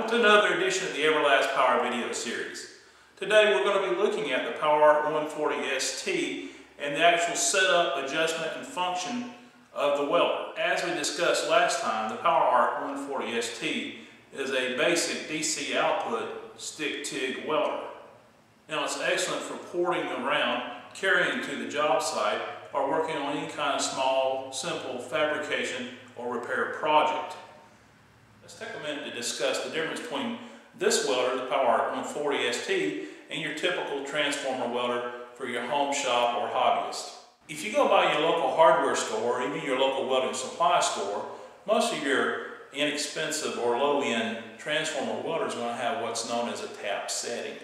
Welcome to another edition of the Everlast Power video series. Today we're going to be looking at the PowerArc 140ST and the actual setup, adjustment, and function of the welder. As we discussed last time, the PowerArc 140ST is a basic DC output stick TIG welder. Now it's excellent for porting around, carrying to the job site, or working on any kind of small, simple fabrication or repair project. Let's take a minute to discuss the difference between this welder, the PowerArc 140ST, and your typical transformer welder for your home shop or hobbyist. If you go by your local hardware store or even your local welding supply store, most of your inexpensive or low-end transformer welders are going to have what's known as a tap setting.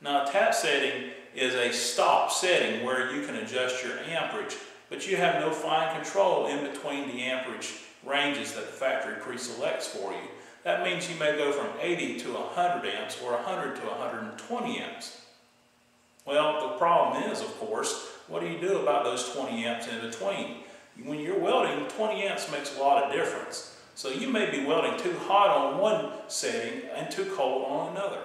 Now, a tap setting is a stop setting where you can adjust your amperage, but you have no fine control in between the amperage ranges that the factory pre-selects for you. That means you may go from 80 to 100 amps or 100 to 120 amps. Well, the problem is, of course, what do you do about those 20 amps in between? When you're welding, 20 amps makes a lot of difference. So you may be welding too hot on one setting and too cold on another.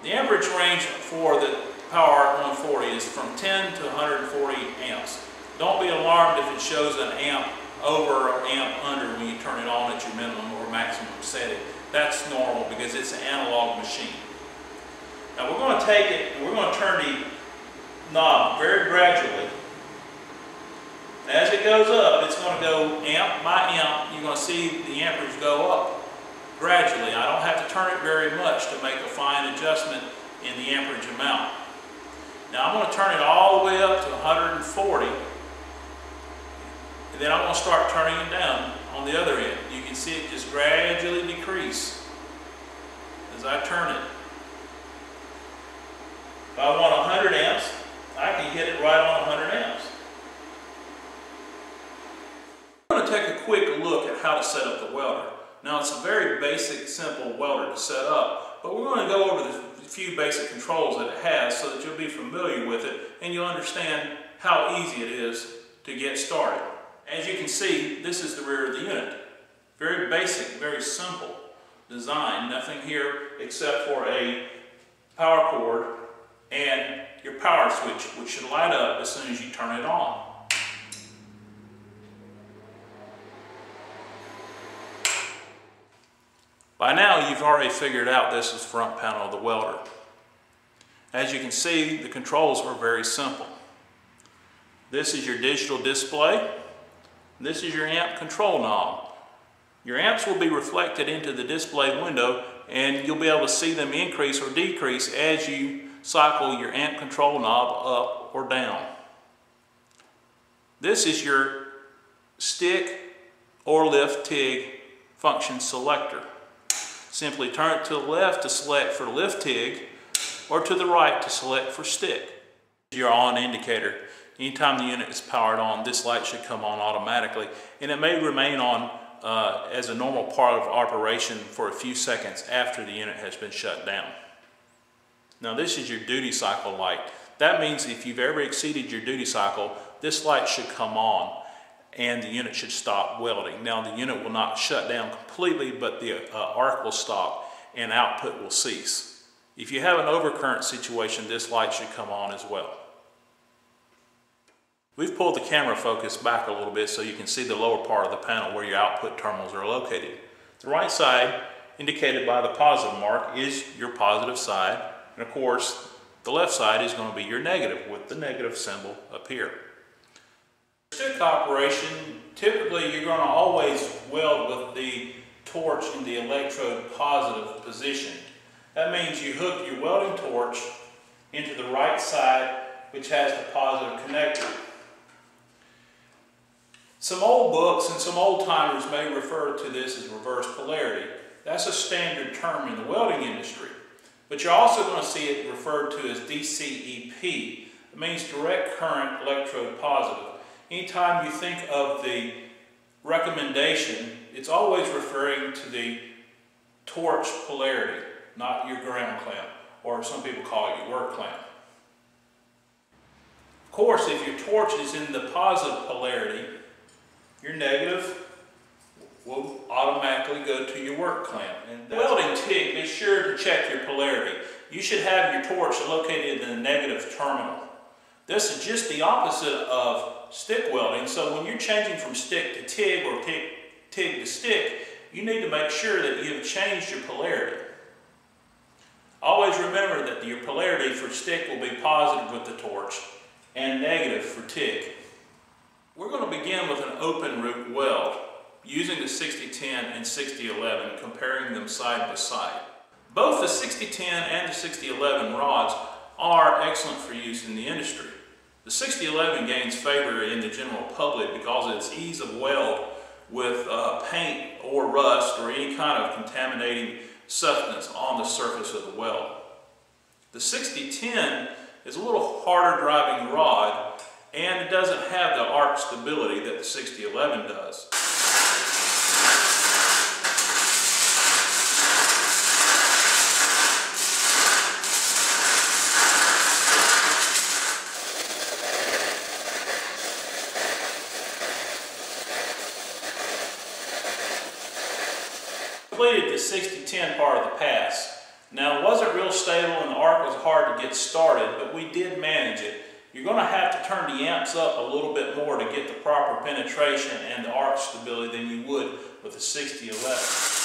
The amperage range for the PowerArc 140 is from 10 to 140 amps. Don't be alarmed if it shows an amp over or amp under when you turn it on at your minimum or maximum setting. That's normal because it's an analog machine. Now we're going to take it and we're going to turn the knob very gradually. As it goes up, it's going to go amp by amp. You're going to see the amperage go up gradually. I don't have to turn it very much to make a fine adjustment in the amperage amount. Now I'm going to turn it all the way up to 140. And then I'm going to start turning it down on the other end. You can see it just gradually decrease as I turn it. If I want 100 amps, I can hit it right on 100 amps. I'm going to take a quick look at how to set up the welder. Now it's a very basic, simple welder to set up, but we're going to go over the few basic controls that it has so that you'll be familiar with it and you'll understand how easy it is to get started. As you can see, this is the rear of the unit. Very basic, very simple design. Nothing here except for a power cord and your power switch, which should light up as soon as you turn it on. By now, you've already figured out this is the front panel of the welder. As you can see, the controls are very simple. This is your digital display. This is your amp control knob. Your amps will be reflected into the display window and you'll be able to see them increase or decrease as you cycle your amp control knob up or down. This is your stick or lift TIG function selector. Simply turn it to the left to select for lift TIG or to the right to select for stick. Your on indicator. Anytime the unit is powered on, this light should come on automatically, and it may remain on as a normal part of operation for a few seconds after the unit has been shut down. Now this is your duty cycle light. That means if you've ever exceeded your duty cycle, this light should come on and the unit should stop welding. Now the unit will not shut down completely, but the arc will stop and output will cease. If you have an overcurrent situation, this light should come on as well. We've pulled the camera focus back a little bit so you can see the lower part of the panel where your output terminals are located. The right side, indicated by the positive mark, is your positive side. And of course, the left side is going to be your negative with the negative symbol up here. Stick operation, typically you're going to always weld with the torch in the electrode positive position. That means you hook your welding torch into the right side, which has the positive connector. Some old books and some old timers may refer to this as reverse polarity. That's a standard term in the welding industry. But you're also going to see it referred to as DCEP. It means direct current electrode positive. Anytime you think of the recommendation, it's always referring to the torch polarity, not your ground clamp, or some people call it your work clamp. Of course, if your torch is in the positive polarity, your negative will automatically go work clamp. And welding TIG, be sure to check your polarity. You should have your torch located in the negative terminal. This is just the opposite of stick welding, so when you're changing from stick to TIG or TIG to stick, you need to make sure that you have changed your polarity. Always remember that your polarity for stick will be positive with the torch and negative for TIG. We're going to begin with an open root weld using the 6010 and 6011, comparing them side by side. Both the 6010 and the 6011 rods are excellent for use in the industry. The 6011 gains favor in the general public because of its ease of weld with paint or rust or any kind of contaminating substance on the surface of the weld. The 6010 is a little harder driving rod, and it doesn't have the arc stability that the 6011 does. Completed the 6010 part of the pass. Now, it wasn't real stable and the arc was hard to get started, but we did manage it. You're going to have to turn the amps up a little bit more to get the proper penetration and the arc stability than you would with the 6011.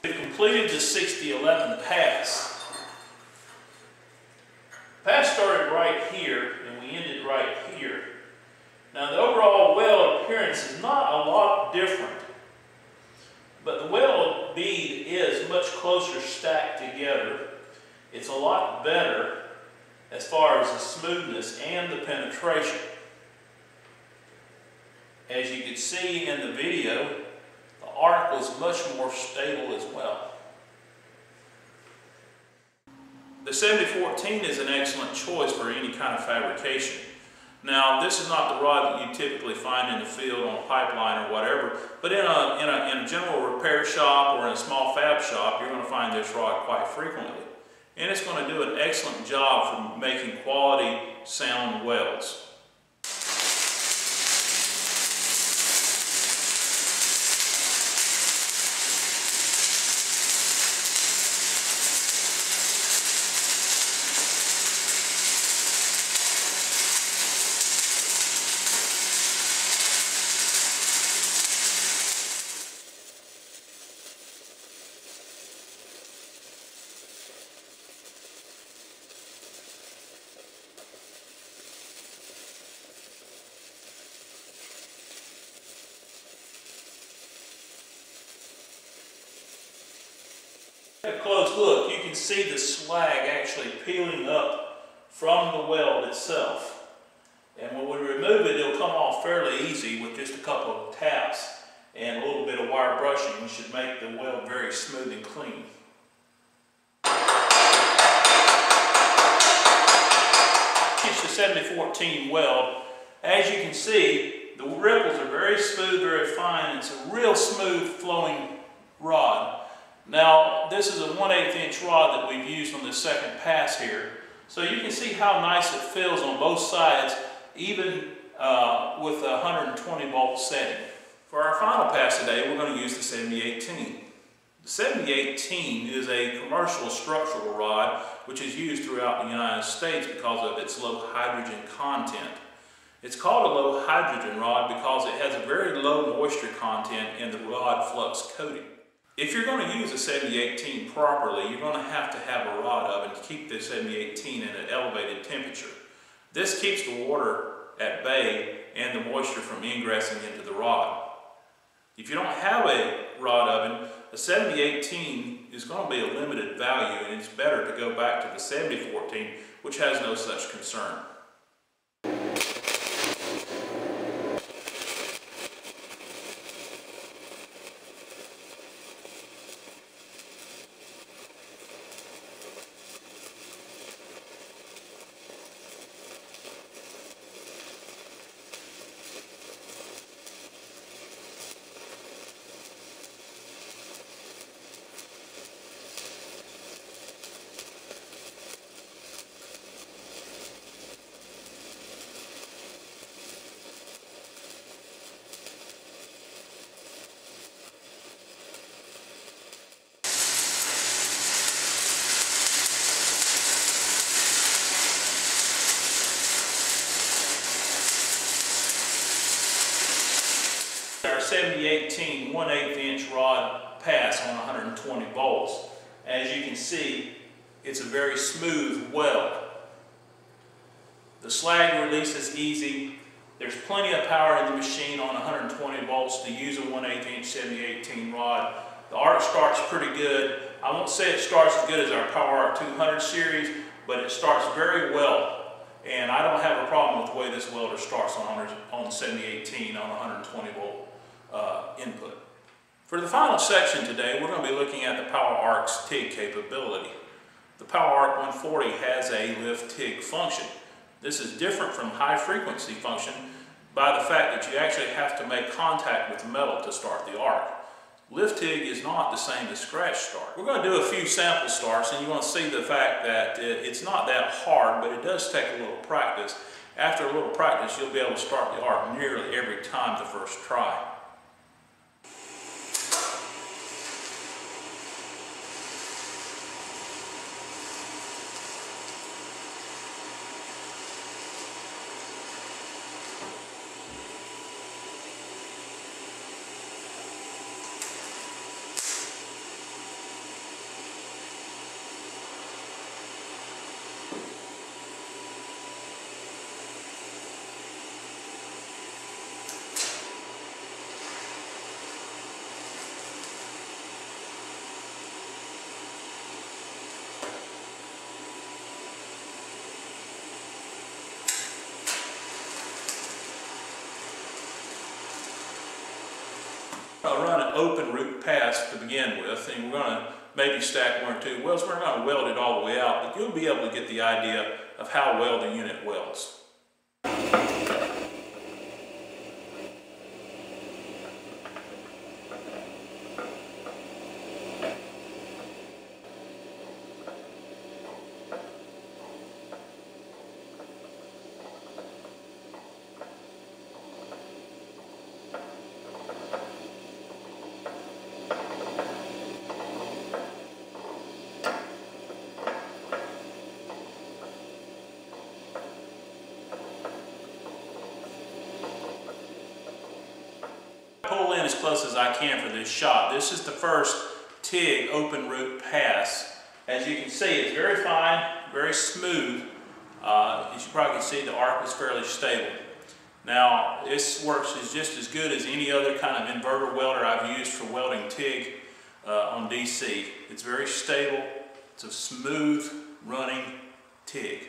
Completed the 6011 pass. Pass started right here and we ended right here. Now the overall weld appearance is not a lot different, but the weld bead is much closer stacked together. It's a lot better as far as the smoothness and the penetration. As you can see in the video, the arc was much more stable as well. The 7014 is an excellent choice for any kind of fabrication. Now, this is not the rod that you typically find in the field on a pipeline or whatever, but in a general repair shop or in a small fab shop, you're going to find this rod quite frequently. And it's going to do an excellent job for making quality, sound welds. At a close look, you can see the slag actually peeling up from the weld itself. And when we remove it, it'll come off fairly easy with just a couple of taps and a little bit of wire brushing. You should make the weld very smooth and clean. It's the 7014 weld. As you can see, the ripples are very smooth, very fine. It's a real smooth flowing rod. Now, this is a 1/8 inch rod that we've used on the second pass here. So you can see how nice it feels on both sides, even with a 120 volt setting. For our final pass today, we're going to use the 7018. The 7018 is a commercial structural rod which is used throughout the United States because of its low hydrogen content. It's called a low hydrogen rod because it has a very low moisture content in the rod flux coating. If you're going to use a 7018 properly, you're going to have a rod oven to keep the 7018 in an elevated temperature. This keeps the water at bay and the moisture from ingressing into the rod. If you don't have a rod oven, a 7018 is going to be a limited value, and it's better to go back to the 7014, which has no such concern. 7018 1/8 inch rod pass on 120 volts. As you can see, it's a very smooth weld. The slag release is easy. There's plenty of power in the machine on 120 volts to use a 1/8 inch 7018 rod. The arc starts pretty good. I won't say it starts as good as our PowerArc 200 series, but it starts very well. And I don't have a problem with the way this welder starts on 7018 on 120 volt input. For the final section today, we're going to be looking at the PowerArc's TIG capability. The PowerArc 140 has a lift TIG function. This is different from high frequency function by the fact that you actually have to make contact with metal to start the arc. Lift TIG is not the same as scratch start. We're going to do a few sample starts, and you're going to see the fact that it's not that hard, but it does take a little practice. After a little practice, you'll be able to start the arc nearly every time the first try. I'll run an open root pass to begin with, and we're going to maybe stack one or two welds. We're not going to weld it all the way out, but you'll be able to get the idea of how well the unit welds. Pull in as close as I can for this shot. This is the first TIG open root pass. As you can see, it's very fine, very smooth. As you probably can see, the arc is fairly stable. Now, this works is just as good as any other kind of inverter welder I've used for welding TIG on DC. It's very stable. It's a smooth running TIG.